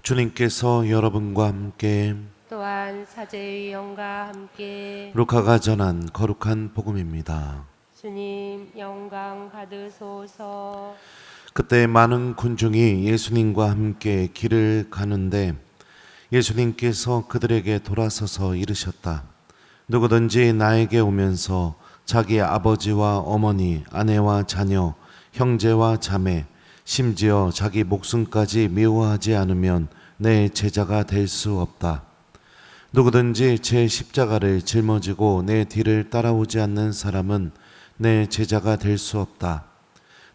주님께서 여러분과 함께 또한 사제의 영과 함께 루카가 전한 거룩한 복음입니다. 주님 영광 받으소서. 그때 많은 군중이 예수님과 함께 길을 가는데 예수님께서 그들에게 돌아서서 이르셨다. 누구든지 나에게 오면서 자기 아버지와 어머니, 아내와 자녀, 형제와 자매, 심지어 자기 목숨까지 미워하지 않으면 내 제자가 될 수 없다. 누구든지 제 십자가를 짊어지고 내 뒤를 따라오지 않는 사람은 내 제자가 될 수 없다.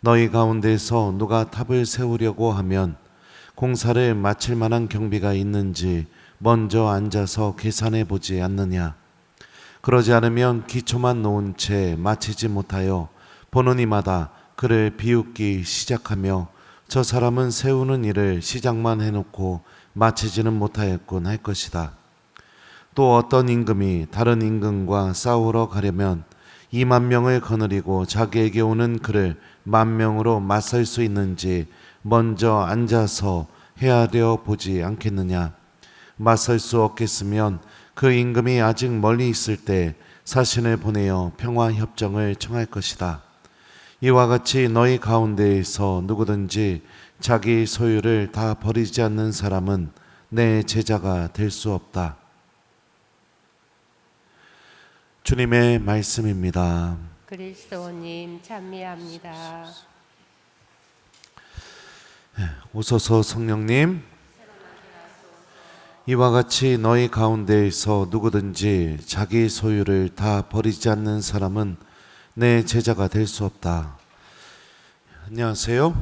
너희 가운데서 누가 탑을 세우려고 하면 공사를 마칠 만한 경비가 있는지 먼저 앉아서 계산해 보지 않느냐. 그러지 않으면 기초만 놓은 채 마치지 못하여 보는 이마다 그를 비웃기 시작하며 저 사람은 세우는 일을 시작만 해놓고 마치지는 못하였군 할 것이다. 또 어떤 임금이 다른 임금과 싸우러 가려면 2만 명을 거느리고 자기에게 오는 그를 10,000명으로 맞설 수 있는지 먼저 앉아서 헤아려 보지 않겠느냐. 맞설 수 없겠으면 그 임금이 아직 멀리 있을 때 사신을 보내어 평화협정을 청할 것이다. 이와 같이 너희 가운데에서 누구든지 자기 소유를 다 버리지 않는 사람은 내 제자가 될 수 없다. 주님의 말씀입니다. 그리스도님 찬미합니다. 오소서 성령님, 이와 같이 너희 가운데에서 누구든지 자기 소유를 다 버리지 않는 사람은 내 제자가 될 수 없다. 안녕하세요.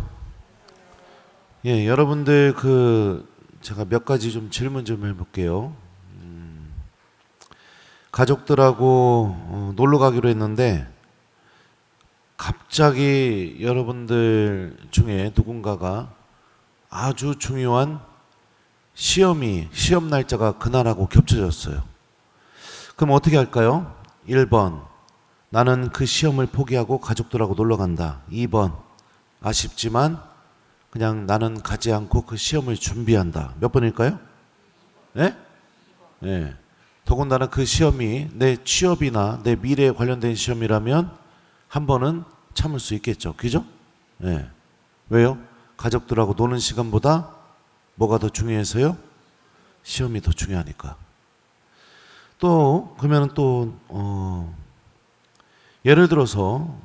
여러분들 제가 몇 가지 좀 질문 좀 해볼게요. 가족들하고 놀러 가기로 했는데 갑자기 여러분들 중에 누군가가 아주 중요한 시험 날짜가 그날하고 겹쳐졌어요. 그럼 어떻게 할까요? 1번, 나는 그 시험을 포기하고 가족들하고 놀러 간다. 2번, 아쉽지만 그냥 나는 가지 않고 그 시험을 준비한다. 몇 번일까요? 네? 네. 더군다나 그 시험이 내 취업이나 내 미래에 관련된 시험이라면 한 번은 참을 수 있겠죠. 그죠? 네. 왜요? 가족들하고 노는 시간보다 뭐가 더 중요해서요? 시험이 더 중요하니까. 또 그러면 또 예를 들어서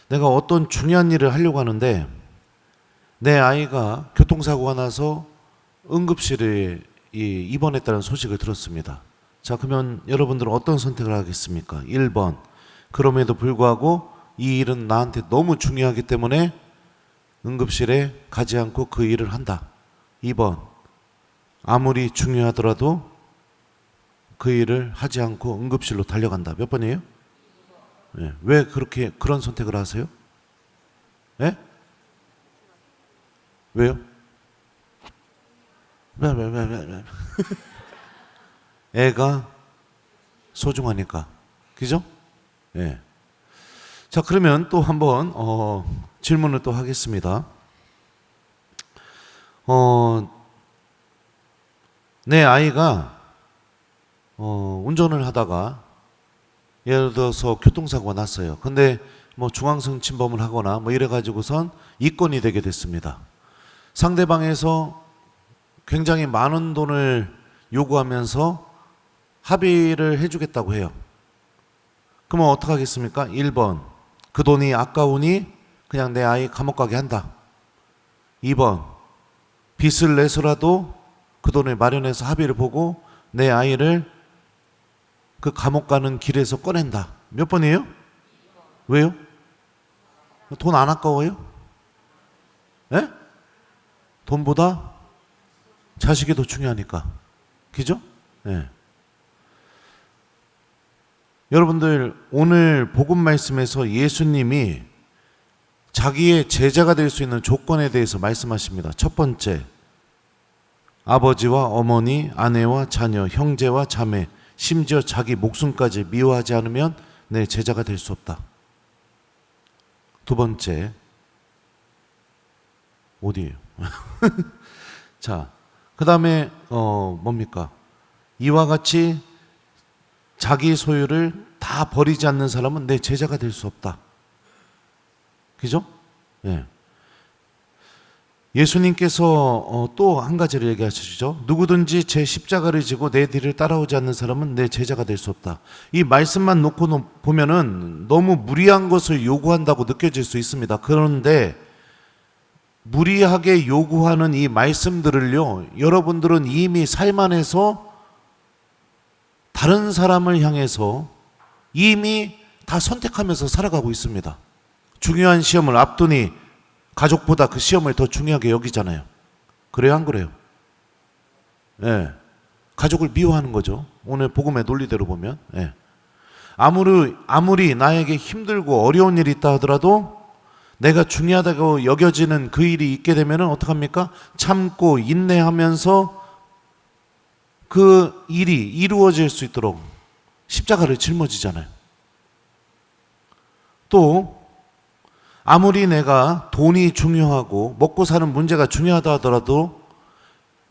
내가 어떤 중요한 일을 하려고 하는데 내 아이가 교통사고가 나서 응급실에 입원했다는 소식을 들었습니다. 자, 그러면 여러분들은 어떤 선택을 하겠습니까? 1번, 그럼에도 불구하고 이 일은 나한테 너무 중요하기 때문에 응급실에 가지 않고 그 일을 한다. 2번, 아무리 중요하더라도 그 일을 하지 않고 응급실로 달려간다. 몇 번이에요? 네. 왜 그런 선택을 하세요? 네? 왜요? 왜? 애가 소중하니까. 그죠? 예. 네. 자, 그러면 또 한번 질문을 또 하겠습니다. 내 아이가 운전을 하다가 예를 들어서 교통사고가 났어요. 근데 뭐 중앙선 침범을 하거나 뭐 이래가지고선 입건이 되게 됐습니다. 상대방에서 굉장히 많은 돈을 요구하면서 합의를 해주겠다고 해요. 그러면 어떻게 하겠습니까? 1번, 그 돈이 아까우니 그냥 내 아이 감옥 가게 한다. 2번, 빚을 내서라도 그 돈을 마련해서 합의를 보고 내 아이를 그 감옥 가는 길에서 꺼낸다. 몇 번이에요? 왜요? 돈 안 아까워요? 예? 돈보다 자식이 더 중요하니까. 그죠? 예. 여러분들, 오늘 복음 말씀에서 예수님이 자기의 제자가 될 수 있는 조건에 대해서 말씀하십니다. 첫 번째, 아버지와 어머니, 아내와 자녀, 형제와 자매, 심지어 자기 목숨까지 미워하지 않으면 내 제자가 될 수 없다. 두 번째, 어디예요? 자, 그 다음에 뭡니까? 이와 같이 자기 소유를 다 버리지 않는 사람은 내 제자가 될 수 없다. 그죠? 예. 예수님께서 또 한 가지를 얘기하시죠. 누구든지 제 십자가를 지고 내 뒤를 따라오지 않는 사람은 내 제자가 될 수 없다. 이 말씀만 놓고 보면은 너무 무리한 것을 요구한다고 느껴질 수 있습니다. 그런데 무리하게 요구하는 이 말씀들을요, 여러분들은 이미 삶 안에서 다른 사람을 향해서 이미 다 선택하면서 살아가고 있습니다. 중요한 시험을 앞두니 가족보다 그 시험을 더 중요하게 여기잖아요. 그래요, 안 그래요? 예. 가족을 미워하는 거죠. 오늘 복음의 논리대로 보면. 예. 아무리 나에게 힘들고 어려운 일이 있다 하더라도 내가 중요하다고 여겨지는 그 일이 있게 되면 어떡합니까? 참고 인내하면서 그 일이 이루어질 수 있도록 십자가를 짊어지잖아요. 또 아무리 내가 돈이 중요하고 먹고 사는 문제가 중요하다 하더라도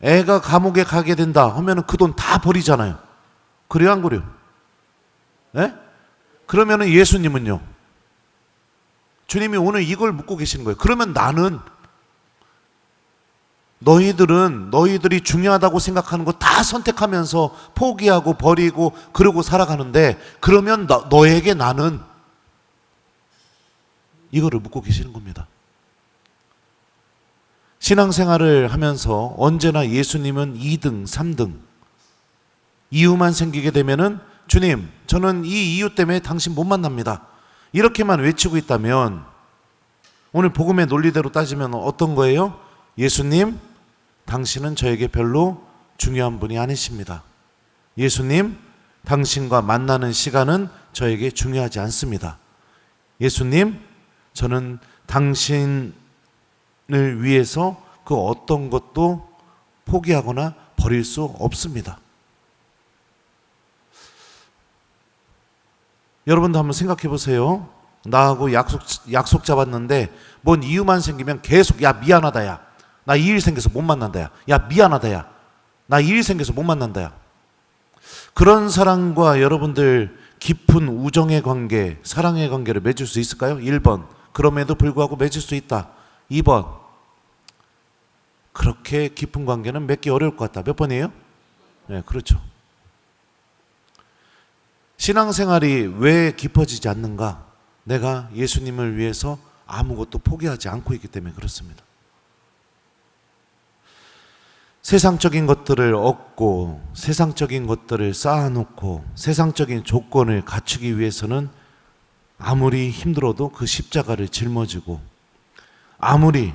애가 감옥에 가게 된다 하면 그 돈 다 버리잖아요. 그래요, 안 그래요? 예? 그러면 예수님은요? 주님이 오늘 이걸 묻고 계시는 거예요. 그러면 나는 너희들이 중요하다고 생각하는 거 다 선택하면서 포기하고 버리고 그러고 살아가는데 그러면 너에게 나는 이거를 묻고 계시는 겁니다. 신앙생활을 하면서 언제나 예수님은 2등, 3등 이유만 생기게 되면은 주님, 저는 이 이유 때문에 당신 못 만납니다. 이렇게만 외치고 있다면 오늘 복음의 논리대로 따지면 어떤 거예요? 예수님, 당신은 저에게 별로 중요한 분이 아니십니다. 예수님, 당신과 만나는 시간은 저에게 중요하지 않습니다. 예수님, 저는 당신을 위해서 그 어떤 것도 포기하거나 버릴 수 없습니다. 여러분도 한번 생각해 보세요. 나하고 약속 잡았는데 뭔 이유만 생기면 계속 야 미안하다 야. 나 이 일 생겨서 못 만난다 야. 야 미안하다 야. 나 이 일 생겨서 못 만난다 야. 그런 사람과 여러분들 깊은 우정의 관계, 사랑의 관계를 맺을 수 있을까요? 1번. 그럼에도 불구하고 맺을 수 있다. 2번. 그렇게 깊은 관계는 맺기 어려울 것 같다. 몇 번이에요? 네, 그렇죠. 신앙생활이 왜 깊어지지 않는가? 내가 예수님을 위해서 아무것도 포기하지 않고 있기 때문에 그렇습니다. 세상적인 것들을 얻고 세상적인 것들을 쌓아놓고 세상적인 조건을 갖추기 위해서는 아무리 힘들어도 그 십자가를 짊어지고 아무리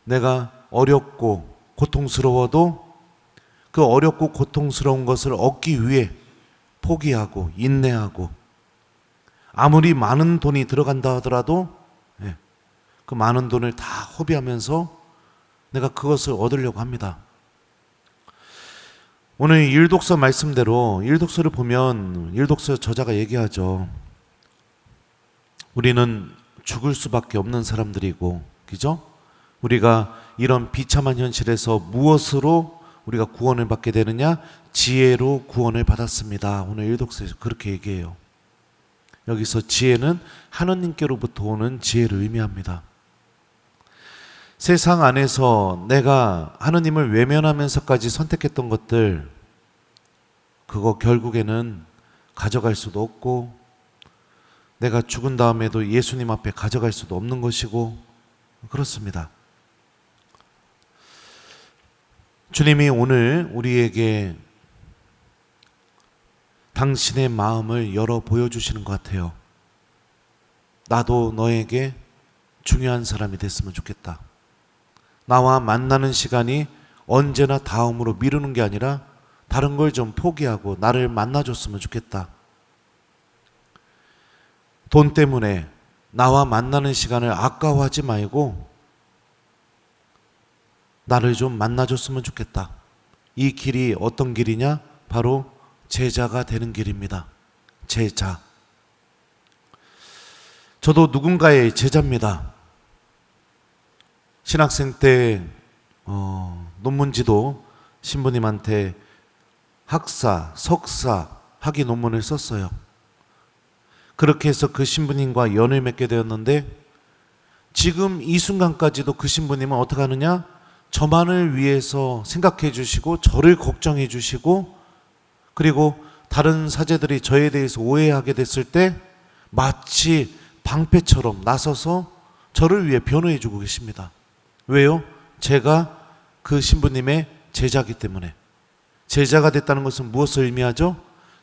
내가 어렵고 고통스러워도 그 어렵고 고통스러운 것을 얻기 위해 포기하고 인내하고 아무리 많은 돈이 들어간다 하더라도 그 많은 돈을 다 허비하면서 내가 그것을 얻으려고 합니다. 오늘 일독서 말씀대로 일독서를 보면 일독서 저자가 얘기하죠. 우리는 죽을 수밖에 없는 사람들이고, 그죠? 우리가 이런 비참한 현실에서 무엇으로 우리가 구원을 받게 되느냐? 지혜로 구원을 받았습니다. 오늘 일독서에서 그렇게 얘기해요. 여기서 지혜는 하느님께로부터 오는 지혜를 의미합니다. 세상 안에서 내가 하느님을 외면하면서까지 선택했던 것들, 그거 결국에는 가져갈 수도 없고 내가 죽은 다음에도 예수님 앞에 가져갈 수도 없는 것이고 그렇습니다. 주님이 오늘 우리에게 당신의 마음을 열어 보여주시는 것 같아요. 나도 너에게 중요한 사람이 됐으면 좋겠다. 나와 만나는 시간이 언제나 다음으로 미루는 게 아니라 다른 걸 좀 포기하고 나를 만나줬으면 좋겠다. 돈 때문에 나와 만나는 시간을 아까워하지 말고 나를 좀 만나줬으면 좋겠다. 이 길이 어떤 길이냐? 바로 제자가 되는 길입니다. 제자. 저도 누군가의 제자입니다. 신학생 때 논문지도 신부님한테 학사, 석사, 학위 논문을 썼어요. 그렇게 해서 그 신부님과 연을 맺게 되었는데 지금 이 순간까지도 그 신부님은 어떻게 하느냐? 저만을 위해서 생각해 주시고 저를 걱정해 주시고 그리고 다른 사제들이 저에 대해서 오해하게 됐을 때 마치 방패처럼 나서서 저를 위해 변호해 주고 계십니다. 왜요? 제가 그 신부님의 제자이기 때문에. 제자가 됐다는 것은 무엇을 의미하죠?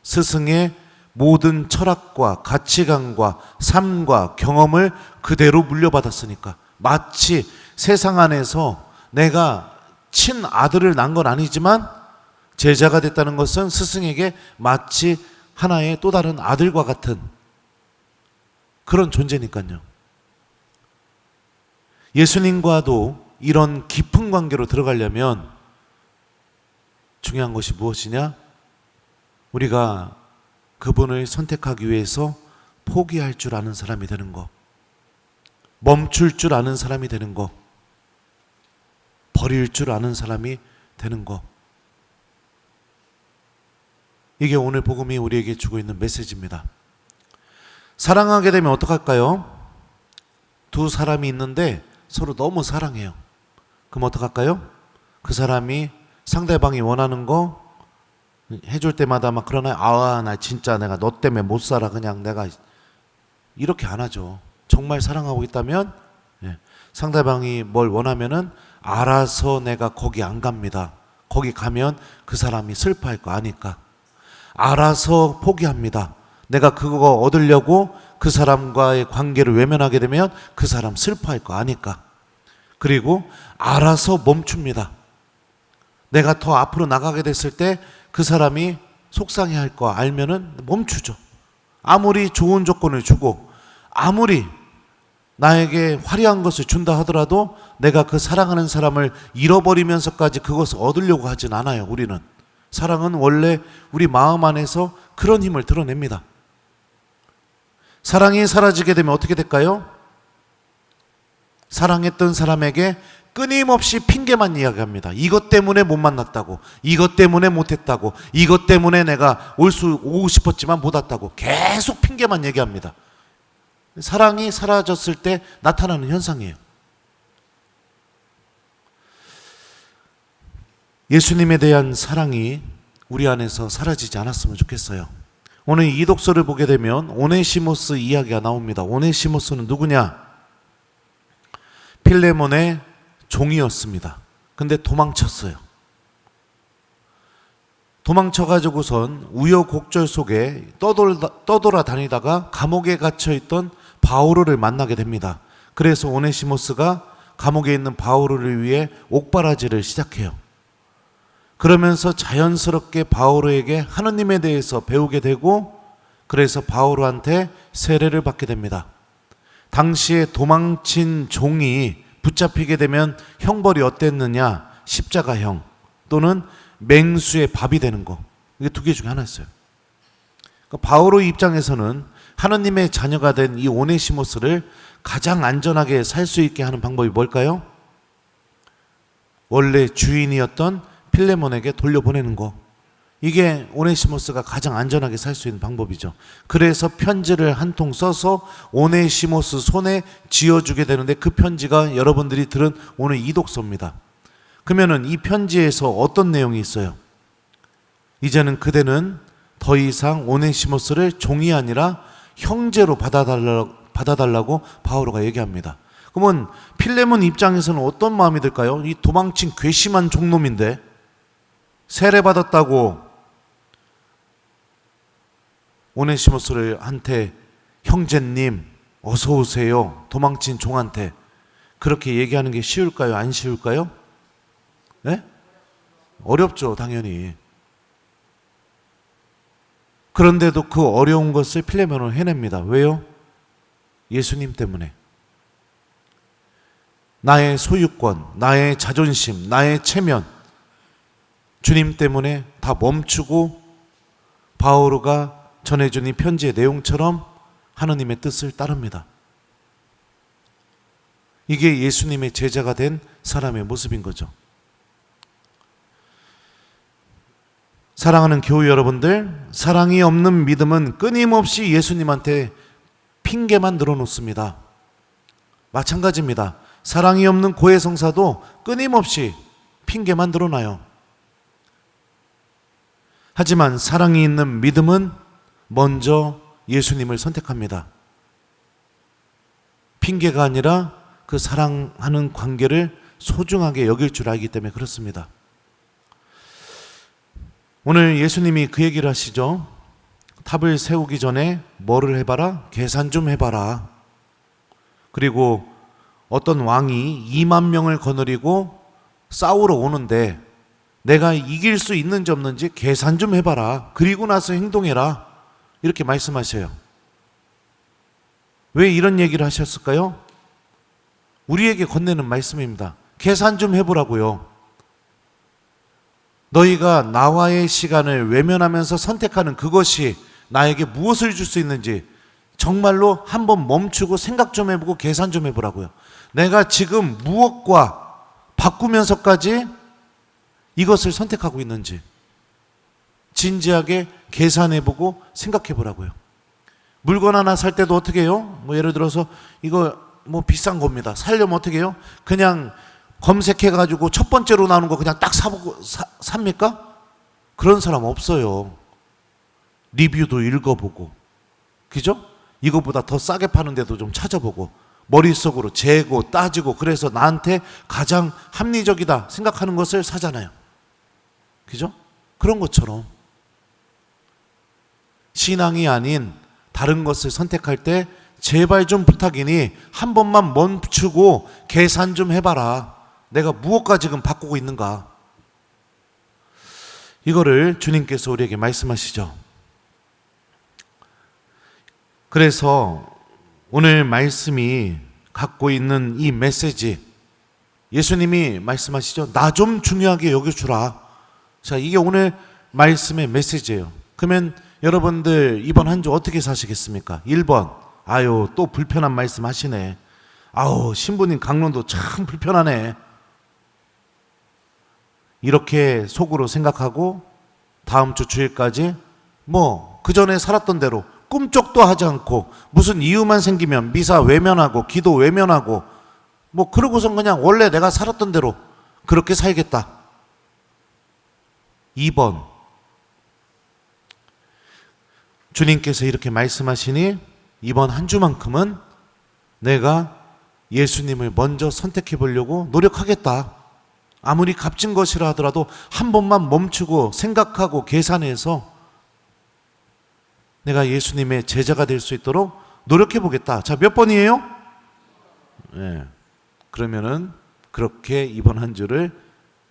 스승의 모든 철학과 가치관과 삶과 경험을 그대로 물려받았으니까. 마치 세상 안에서 내가 친아들을 낳은 건 아니지만 제자가 됐다는 것은 스승에게 마치 하나의 또 다른 아들과 같은 그런 존재니까요. 예수님과도 이런 깊은 관계로 들어가려면 중요한 것이 무엇이냐? 우리가 그분을 선택하기 위해서 포기할 줄 아는 사람이 되는 것, 멈출 줄 아는 사람이 되는 것, 버릴 줄 아는 사람이 되는 것. 이게 오늘 복음이 우리에게 주고 있는 메시지입니다. 사랑하게 되면 어떡할까요? 두 사람이 있는데 서로 너무 사랑해요. 그럼 어떡할까요? 그 사람이 상대방이 원하는 거 해줄 때마다 막 그러나요? 나 진짜 내가 너 때문에 못 살아. 그냥 내가 이렇게 안 하죠. 정말 사랑하고 있다면 상대방이 뭘 원하면은 알아서 내가 거기 안 갑니다. 거기 가면 그 사람이 슬퍼할 거 아니까. 알아서 포기합니다. 내가 그거 얻으려고 그 사람과의 관계를 외면하게 되면 그 사람 슬퍼할 거 아니까. 그리고 알아서 멈춥니다. 내가 더 앞으로 나가게 됐을 때 그 사람이 속상해할 거 알면은 멈추죠. 아무리 좋은 조건을 주고 아무리 나에게 화려한 것을 준다 하더라도 내가 그 사랑하는 사람을 잃어버리면서까지 그것을 얻으려고 하진 않아요. 우리는 사랑은 원래 우리 마음 안에서 그런 힘을 드러냅니다. 사랑이 사라지게 되면 어떻게 될까요? 사랑했던 사람에게 끊임없이 핑계만 이야기합니다. 이것 때문에 못 만났다고, 이것 때문에 못했다고, 이것 때문에 내가 오고 싶었지만 못 왔다고 계속 핑계만 얘기합니다. 사랑이 사라졌을 때 나타나는 현상이에요. 예수님에 대한 사랑이 우리 안에서 사라지지 않았으면 좋겠어요. 오늘 이 독서를 보게 되면 오네시모스 이야기가 나옵니다. 오네시모스는 누구냐? 필레몬의 종이었습니다. 근데 도망쳤어요. 도망쳐가지고선 우여곡절 속에 떠돌아다니다가 감옥에 갇혀있던 바오로를 만나게 됩니다. 그래서 오네시모스가 감옥에 있는 바오로를 위해 옥바라지를 시작해요. 그러면서 자연스럽게 바오로에게 하느님에 대해서 배우게 되고 그래서 바오로한테 세례를 받게 됩니다. 당시에 도망친 종이 붙잡히게 되면 형벌이 어땠느냐? 십자가형 또는 맹수의 밥이 되는 거. 이게 두 개 중에 하나였어요. 그러니까 바오로 입장에서는 하느님의 자녀가 된 이 오네시모스를 가장 안전하게 살 수 있게 하는 방법이 뭘까요? 원래 주인이었던 필레몬에게 돌려보내는 거. 이게 오네시모스가 가장 안전하게 살 수 있는 방법이죠. 그래서 편지를 한 통 써서 오네시모스 손에 쥐어주게 되는데 그 편지가 여러분들이 들은 오늘 이 독서입니다. 그러면은 이 편지에서 어떤 내용이 있어요? 이제는 그대는 더 이상 오네시모스를 종이 아니라 형제로 받아달라고 바오로가 얘기합니다. 그러면 필레몬 입장에서는 어떤 마음이 들까요? 이 도망친 괘씸한 종놈인데 세례받았다고 오네시모스를 한테 형제님 어서 오세요 도망친 종한테 그렇게 얘기하는 게 쉬울까요? 안 쉬울까요? 네? 어렵죠, 당연히. 그런데도 그 어려운 것을 필레몬은 해냅니다. 왜요? 예수님 때문에. 나의 소유권, 나의 자존심, 나의 체면, 주님 때문에 다 멈추고 바오로가 전해준 이 편지의 내용처럼 하느님의 뜻을 따릅니다. 이게 예수님의 제자가 된 사람의 모습인 거죠. 사랑하는 교우 여러분들, 사랑이 없는 믿음은 끊임없이 예수님한테 핑계만 늘어놓습니다. 마찬가지입니다. 사랑이 없는 고해성사도 끊임없이 핑계만 늘어나요. 하지만 사랑이 있는 믿음은 먼저 예수님을 선택합니다. 핑계가 아니라 그 사랑하는 관계를 소중하게 여길 줄 알기 때문에 그렇습니다. 오늘 예수님이 그 얘기를 하시죠. 탑을 세우기 전에 뭐를 해봐라? 계산 좀 해봐라. 그리고 어떤 왕이 2만 명을 거느리고 싸우러 오는데 내가 이길 수 있는지 없는지 계산 좀 해봐라. 그리고 나서 행동해라. 이렇게 말씀하셔요. 왜 이런 얘기를 하셨을까요? 우리에게 건네는 말씀입니다. 계산 좀 해보라고요. 너희가 나와의 시간을 외면하면서 선택하는 그것이 나에게 무엇을 줄 수 있는지 정말로 한번 멈추고 생각 좀 해보고 계산 좀 해보라고요. 내가 지금 무엇과 바꾸면서까지 이것을 선택하고 있는지 진지하게 계산해보고 생각해보라고요. 물건 하나 살 때도 어떻게 해요? 예를 들어서 이거 비싼 겁니다. 살려면 어떻게 해요? 그냥 검색해가지고 첫 번째로 나오는 거 그냥 딱 사보고 삽니까? 그런 사람 없어요. 리뷰도 읽어보고, 그죠? 이거보다 더 싸게 파는 데도 좀 찾아보고 머릿속으로 재고 따지고 그래서 나한테 가장 합리적이다 생각하는 것을 사잖아요. 그죠? 그런 것처럼 신앙이 아닌 다른 것을 선택할 때 제발 좀 부탁이니 한 번만 멈추고 계산 좀 해봐라. 내가 무엇과 지금 바꾸고 있는가? 이거를 주님께서 우리에게 말씀하시죠. 그래서 오늘 말씀이 갖고 있는 이 메시지, 예수님이 말씀하시죠. 나 좀 중요하게 여겨주라. 자, 이게 오늘 말씀의 메시지예요. 그러면 여러분들 이번 한 주 어떻게 사시겠습니까? 1번, 아유 또 불편한 말씀 하시네. 아우 신부님 강론도 참 불편하네. 이렇게 속으로 생각하고 다음 주 주일까지 그 전에 살았던 대로 꿈쩍도 하지 않고 무슨 이유만 생기면 미사 외면하고 기도 외면하고 그러고선 그냥 원래 내가 살았던 대로 그렇게 살겠다. 2번, 주님께서 이렇게 말씀하시니 이번 한 주만큼은 내가 예수님을 먼저 선택해 보려고 노력하겠다. 아무리 값진 것이라 하더라도 한 번만 멈추고 생각하고 계산해서 내가 예수님의 제자가 될 수 있도록 노력해 보겠다. 자, 몇 번이에요? 네. 그러면은 그렇게 이번 한 주를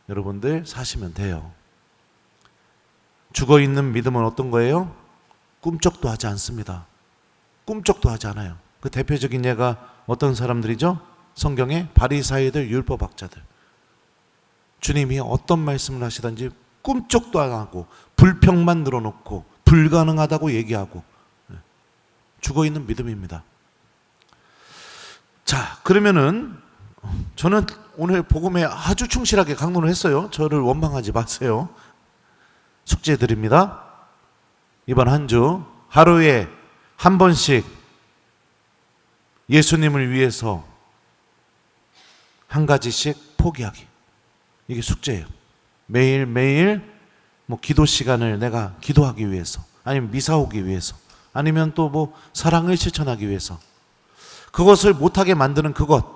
여러분들 사시면 돼요. 죽어 있는 믿음은 어떤 거예요? 꿈쩍도 하지 않습니다. 꿈쩍도 하지 않아요. 그 대표적인 예가 어떤 사람들이죠? 성경에 바리사이들, 율법학자들. 주님이 어떤 말씀을 하시든지 꿈쩍도 안 하고 불평만 늘어놓고 불가능하다고 얘기하고 죽어 있는 믿음입니다. 자, 그러면은 저는 오늘 복음에 아주 충실하게 강론을 했어요. 저를 원망하지 마세요. 숙제 드립니다. 이번 한 주 하루에 한 번씩 예수님을 위해서 한 가지씩 포기하기. 이게 숙제예요. 매일매일 기도 시간을 내가 기도하기 위해서, 아니면 미사 오기 위해서, 아니면 또 사랑을 실천하기 위해서, 그것을 못하게 만드는 그것,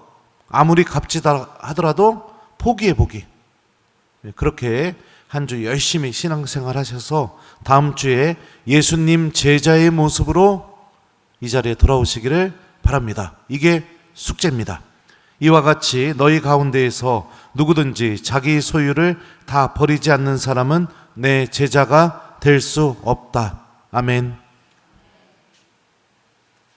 아무리 값지다 하더라도 포기해보기. 그렇게 한 주 열심히 신앙생활 하셔서 다음 주에 예수님 제자의 모습으로 이 자리에 돌아오시기를 바랍니다. 이게 숙제입니다. 이와 같이 너희 가운데에서 누구든지 자기 소유를 다 버리지 않는 사람은 내 제자가 될 수 없다. 아멘.